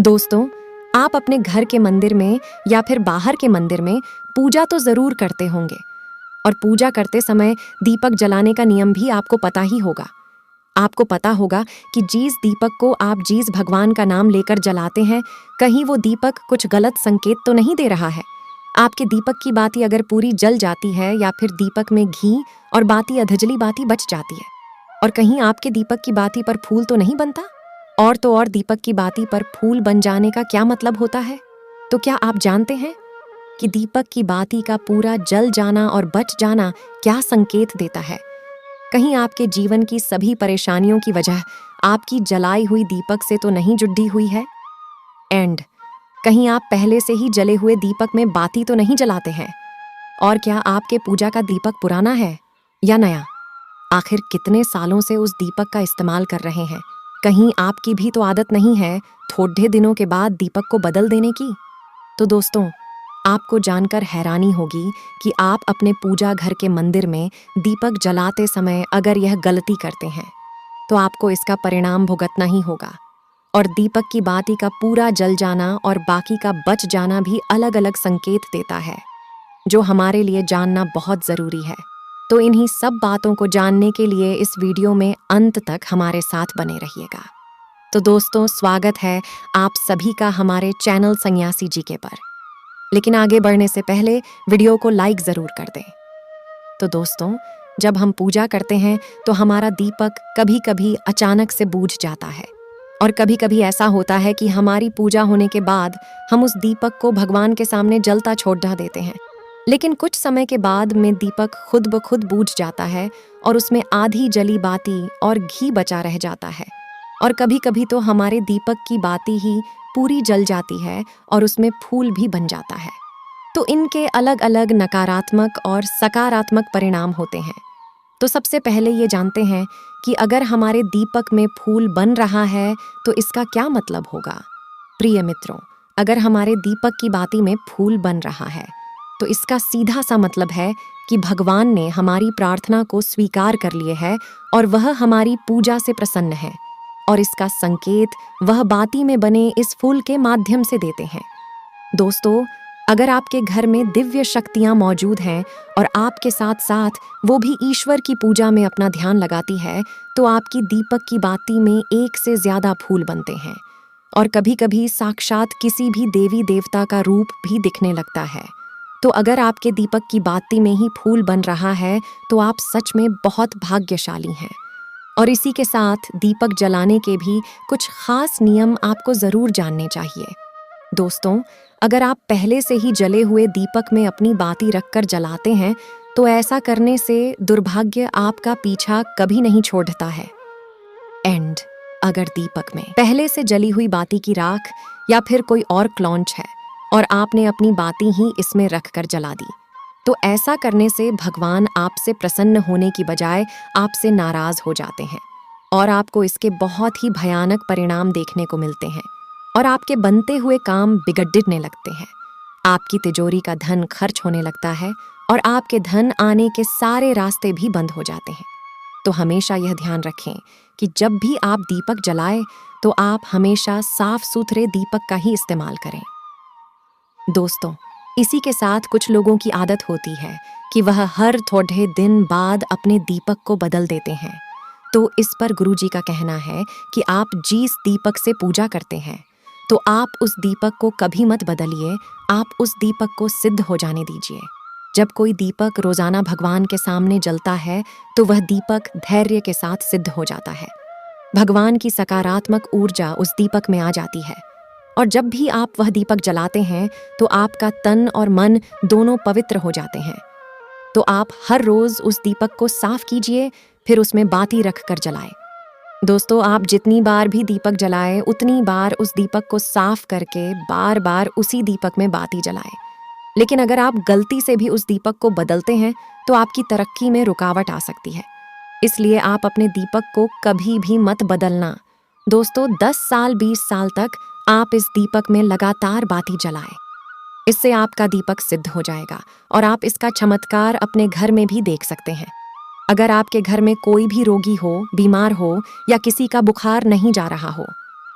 दोस्तों, आप अपने घर के मंदिर में या फिर बाहर के मंदिर में पूजा तो जरूर करते होंगे और पूजा करते समय दीपक जलाने का नियम भी आपको पता ही होगा। आपको पता होगा कि जिस दीपक को आप जिस भगवान का नाम लेकर जलाते हैं, कहीं वो दीपक कुछ गलत संकेत तो नहीं दे रहा है। आपके दीपक की बाती अगर पूरी जल जाती है या फिर दीपक में घी और बाती अधजली बाती बच जाती है और कहीं आपके दीपक की बाती पर फूल तो नहीं बनता। और तो और दीपक की बाती पर फूल बन जाने का क्या मतलब होता है? तो क्या आप जानते हैं कि दीपक की बाती का पूरा जल जाना और बच जाना क्या संकेत देता है? कहीं आपके जीवन की सभी परेशानियों की वजह आपकी जलाई हुई दीपक से तो नहीं जुड़ी हुई है? एंड कहीं आप पहले से ही जले हुए दीपक में बाती तो नहीं जलाते हैं? और क्या आपके पूजा का दीपक पुराना है या नया? आखिर कितने सालों से उस दीपक का इस्तेमाल कर रहे हैं? कहीं आपकी भी तो आदत नहीं है थोड़े दिनों के बाद दीपक को बदल देने की? तो दोस्तों, आपको जानकर हैरानी होगी कि आप अपने पूजा घर के मंदिर में दीपक जलाते समय अगर यह गलती करते हैं तो आपको इसका परिणाम भुगतना ही होगा। और दीपक की बाती का पूरा जल जाना और बाकी का बच जाना भी अलग अलग संकेत देता है, जो हमारे लिए जानना बहुत जरूरी है। तो इन्हीं सब बातों को जानने के लिए इस वीडियो में अंत तक हमारे साथ बने रहिएगा। तो दोस्तों, स्वागत है आप सभी का हमारे चैनल सन्यासी जी के पर। लेकिन आगे बढ़ने से पहले वीडियो को लाइक जरूर कर दें। तो दोस्तों, जब हम पूजा करते हैं तो हमारा दीपक कभी कभी अचानक से बूझ जाता है और कभी कभी ऐसा होता है कि हमारी पूजा होने के बाद हम उस दीपक को भगवान के सामने जलता छोड़ देते हैं। लेकिन कुछ समय के बाद में दीपक खुद ब खुद बूझ जाता है और उसमें आधी जली बाती और घी बचा रह जाता है। और कभी कभी तो हमारे दीपक की बाती ही पूरी जल जाती है और उसमें फूल भी बन जाता है। तो इनके अलग अलग नकारात्मक और सकारात्मक परिणाम होते हैं। तो सबसे पहले ये जानते हैं कि अगर हमारे दीपक में फूल बन रहा है तो इसका क्या मतलब होगा। प्रिय मित्रों, अगर हमारे दीपक की बाती में फूल बन रहा है तो इसका सीधा सा मतलब है कि भगवान ने हमारी प्रार्थना को स्वीकार कर लिए है और वह हमारी पूजा से प्रसन्न है। और इसका संकेत वह बाती में बने इस फूल के माध्यम से देते हैं। दोस्तों, अगर आपके घर में दिव्य शक्तियां मौजूद हैं और आपके साथ साथ वो भी ईश्वर की पूजा में अपना ध्यान लगाती है, तो आपकी दीपक की बाती में एक से ज्यादा फूल बनते हैं और कभी कभी साक्षात किसी भी देवी देवता का रूप भी दिखने लगता है। तो अगर आपके दीपक की बाती में ही फूल बन रहा है तो आप सच में बहुत भाग्यशाली हैं। और इसी के साथ दीपक जलाने के भी कुछ खास नियम आपको जरूर जानने चाहिए। दोस्तों, अगर आप पहले से ही जले हुए दीपक में अपनी बाती रखकर जलाते हैं तो ऐसा करने से दुर्भाग्य आपका पीछा कभी नहीं छोड़ता है। एंड अगर दीपक में पहले से जली हुई बाती की राख या फिर कोई और क्लौंच है और आपने अपनी बाती ही इसमें रखकर जला दी, तो ऐसा करने से भगवान आपसे प्रसन्न होने की बजाय आपसे नाराज हो जाते हैं और आपको इसके बहुत ही भयानक परिणाम देखने को मिलते हैं और आपके बनते हुए काम बिगड़ने लगते हैं। आपकी तिजोरी का धन खर्च होने लगता है और आपके धन आने के सारे रास्ते भी बंद हो जाते हैं। तो हमेशा यह ध्यान रखें कि जब भी आप दीपक जलाएं तो आप हमेशा साफ सुथरे दीपक का ही इस्तेमाल करें। दोस्तों, इसी के साथ कुछ लोगों की आदत होती है कि वह हर थोड़े दिन बाद अपने दीपक को बदल देते हैं। तो इस पर गुरुजी का कहना है कि आप जिस दीपक से पूजा करते हैं तो आप उस दीपक को कभी मत बदलिए, आप उस दीपक को सिद्ध हो जाने दीजिए। जब कोई दीपक रोजाना भगवान के सामने जलता है तो वह दीपक धैर्य के साथ सिद्ध हो जाता है। भगवान की सकारात्मक ऊर्जा उस दीपक में आ जाती है और जब भी आप वह दीपक जलाते हैं तो आपका तन और मन दोनों पवित्र हो जाते हैं। तो आप हर रोज उस दीपक को साफ कीजिए, फिर उसमें बाती रखकर जलाएं। दोस्तों, आप जितनी बार भी दीपक जलाएं उतनी बार उस दीपक को साफ करके बार बार उसी दीपक में बाती जलाएं। लेकिन अगर आप गलती से भी उस दीपक को बदलते हैं तो आपकी तरक्की में रुकावट आ सकती है। इसलिए आप अपने दीपक को कभी भी मत बदलना। दोस्तों, 10 साल 20 साल तक आप इस दीपक में लगातार बाती जलाएं। इससे आपका दीपक सिद्ध हो जाएगा और आप इसका चमत्कार अपने घर में भी देख सकते हैं। अगर आपके घर में कोई भी रोगी हो, बीमार हो या किसी का बुखार नहीं जा रहा हो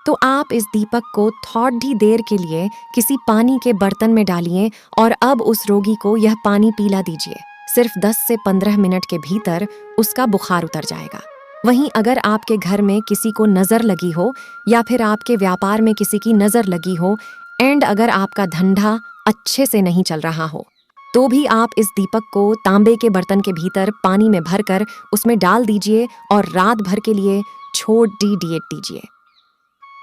तो आप इस दीपक को थोड़ी देर के लिए किसी पानी के बर्तन में डालिए और अब उस रोगी को यह पानी पिला दीजिए। सिर्फ 10 से 15 मिनट के भीतर उसका बुखार उतर जाएगा। वहीं अगर आपके घर में किसी को नजर लगी हो या फिर आपके व्यापार में किसी की नजर लगी हो एंड अगर आपका धंधा अच्छे से नहीं चल रहा हो, तो भी आप इस दीपक को तांबे के बर्तन के भीतर पानी में भरकर उसमें डाल दीजिए और रात भर के लिए छोड़ दीजिए।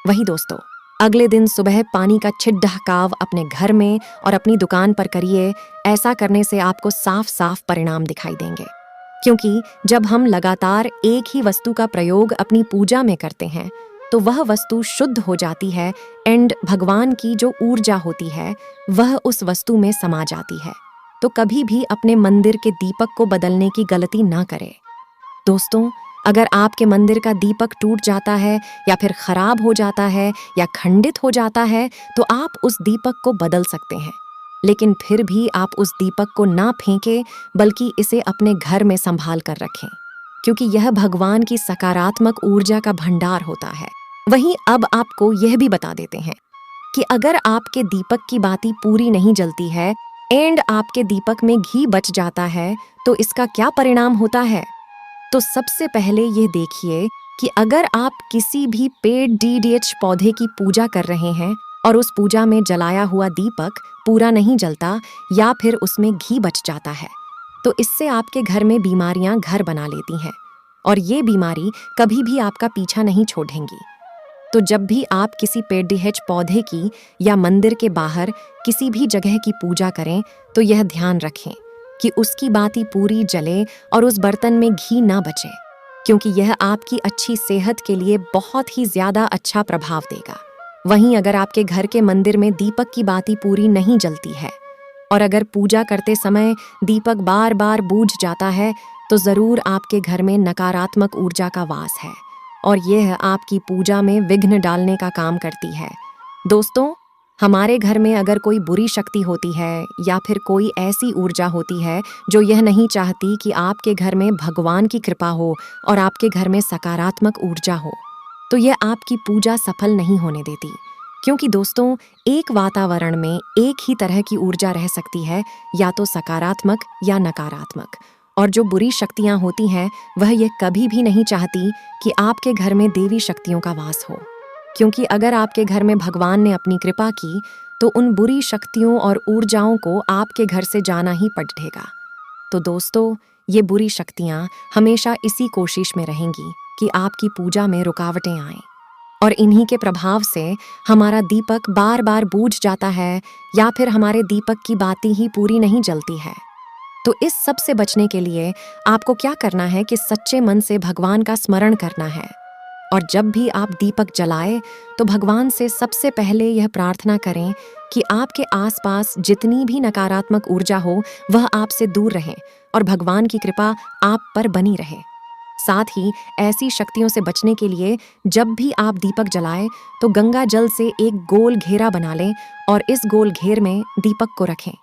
वही दोस्तों, अगले दिन सुबह पानी का छिड़काव अपने घर में और अपनी दुकान पर करिए। ऐसा करने से आपको साफ साफ परिणाम दिखाई देंगे, क्योंकि जब हम लगातार एक ही वस्तु का प्रयोग अपनी पूजा में करते हैं तो वह वस्तु शुद्ध हो जाती है एंड भगवान की जो ऊर्जा होती है वह उस वस्तु में समा जाती है। तो कभी भी अपने मंदिर के दीपक को बदलने की गलती ना करें। दोस्तों, अगर आपके मंदिर का दीपक टूट जाता है या फिर खराब हो जाता है या खंडित हो जाता है तो आप उस दीपक को बदल सकते हैं, लेकिन फिर भी आप उस दीपक को ना फेंकें बल्कि इसे अपने घर में संभाल कर रखें, क्योंकि यह भगवान की सकारात्मक ऊर्जा का भंडार होता है। वहीं अब आपको यह भी बता देते हैं कि अगर आपके दीपक की बाती पूरी नहीं जलती है एंड आपके दीपक में घी बच जाता है तो इसका क्या परिणाम होता है। तो सबसे पहले ये देखिए कि अगर आप किसी भी पेड़ DDH पौधे की पूजा कर रहे हैं और उस पूजा में जलाया हुआ दीपक पूरा नहीं जलता या फिर उसमें घी बच जाता है, तो इससे आपके घर में बीमारियां घर बना लेती हैं और ये बीमारी कभी भी आपका पीछा नहीं छोड़ेंगी। तो जब भी आप किसी पेड़ DDH पौधे की या मंदिर के बाहर किसी भी जगह की पूजा करें तो यह ध्यान रखें कि उसकी बाती पूरी जले और उस बर्तन में घी ना बचे, क्योंकि यह आपकी अच्छी सेहत के लिए बहुत ही ज्यादा अच्छा प्रभाव देगा। वहीं अगर आपके घर के मंदिर में दीपक की बाती पूरी नहीं जलती है और अगर पूजा करते समय दीपक बार बार बूझ जाता है तो जरूर आपके घर में नकारात्मक ऊर्जा का वास है और यह आपकी पूजा में विघ्न डालने का काम करती है। दोस्तों, हमारे घर में अगर कोई बुरी शक्ति होती है या फिर कोई ऐसी ऊर्जा होती है जो यह नहीं चाहती कि आपके घर में भगवान की कृपा हो और आपके घर में सकारात्मक ऊर्जा हो, तो यह आपकी पूजा सफल नहीं होने देती। क्योंकि दोस्तों, एक वातावरण में एक ही तरह की ऊर्जा रह सकती है, या तो सकारात्मक या नकारात्मक, और जो बुरी शक्तियां होती हैं वह ये कभी भी नहीं चाहती कि आपके घर में देवी शक्तियों का वास हो, क्योंकि अगर आपके घर में भगवान ने अपनी कृपा की तो उन बुरी शक्तियों और ऊर्जाओं को आपके घर से जाना ही पड़ेगा। तो दोस्तों, ये बुरी शक्तियां हमेशा इसी कोशिश में रहेंगी कि आपकी पूजा में रुकावटें आएं और इन्हीं के प्रभाव से हमारा दीपक बार बार बूझ जाता है या फिर हमारे दीपक की बाती ही पूरी नहीं जलती है। तो इस सब से बचने के लिए आपको क्या करना है कि सच्चे मन से भगवान का स्मरण करना है और जब भी आप दीपक जलाएं तो भगवान से सबसे पहले यह प्रार्थना करें कि आपके आसपास जितनी भी नकारात्मक ऊर्जा हो वह आपसे दूर रहे और भगवान की कृपा आप पर बनी रहे। साथ ही ऐसी शक्तियों से बचने के लिए जब भी आप दीपक जलाएं तो गंगा जल से एक गोल घेरा बना लें और इस गोल घेर में दीपक को रखें,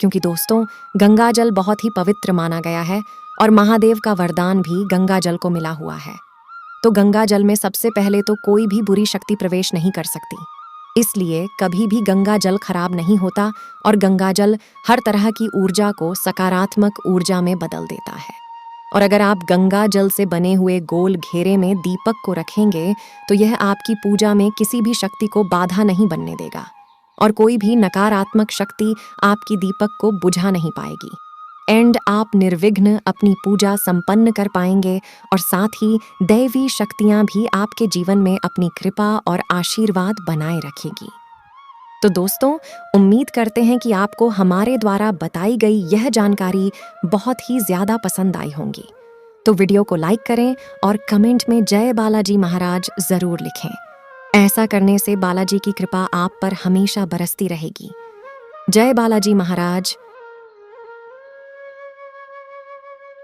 क्योंकि दोस्तों, गंगा जल बहुत ही पवित्र माना गया है और महादेव का वरदान भी गंगा जल को मिला हुआ है। तो गंगा जल में सबसे पहले तो कोई भी बुरी शक्ति प्रवेश नहीं कर सकती, इसलिए कभी भी गंगा जल खराब नहीं होता और गंगा जल हर तरह की ऊर्जा को सकारात्मक ऊर्जा में बदल देता है। और अगर आप गंगा जल से बने हुए गोल घेरे में दीपक को रखेंगे तो यह आपकी पूजा में किसी भी शक्ति को बाधा नहीं बनने देगा और कोई भी नकारात्मक शक्ति आपकी दीपक को बुझा नहीं पाएगी एंड आप निर्विघ्न अपनी पूजा संपन्न कर पाएंगे और साथ ही दैवी शक्तियां भी आपके जीवन में अपनी कृपा और आशीर्वाद बनाए रखेगी। तो दोस्तों, उम्मीद करते हैं कि आपको हमारे द्वारा बताई गई यह जानकारी बहुत ही ज्यादा पसंद आई होंगी। तो वीडियो को लाइक करें और कमेंट में जय बालाजी महाराज जरूर लिखें। ऐसा करने से बालाजी की कृपा आप पर हमेशा बरसती रहेगी। जय बालाजी महाराज।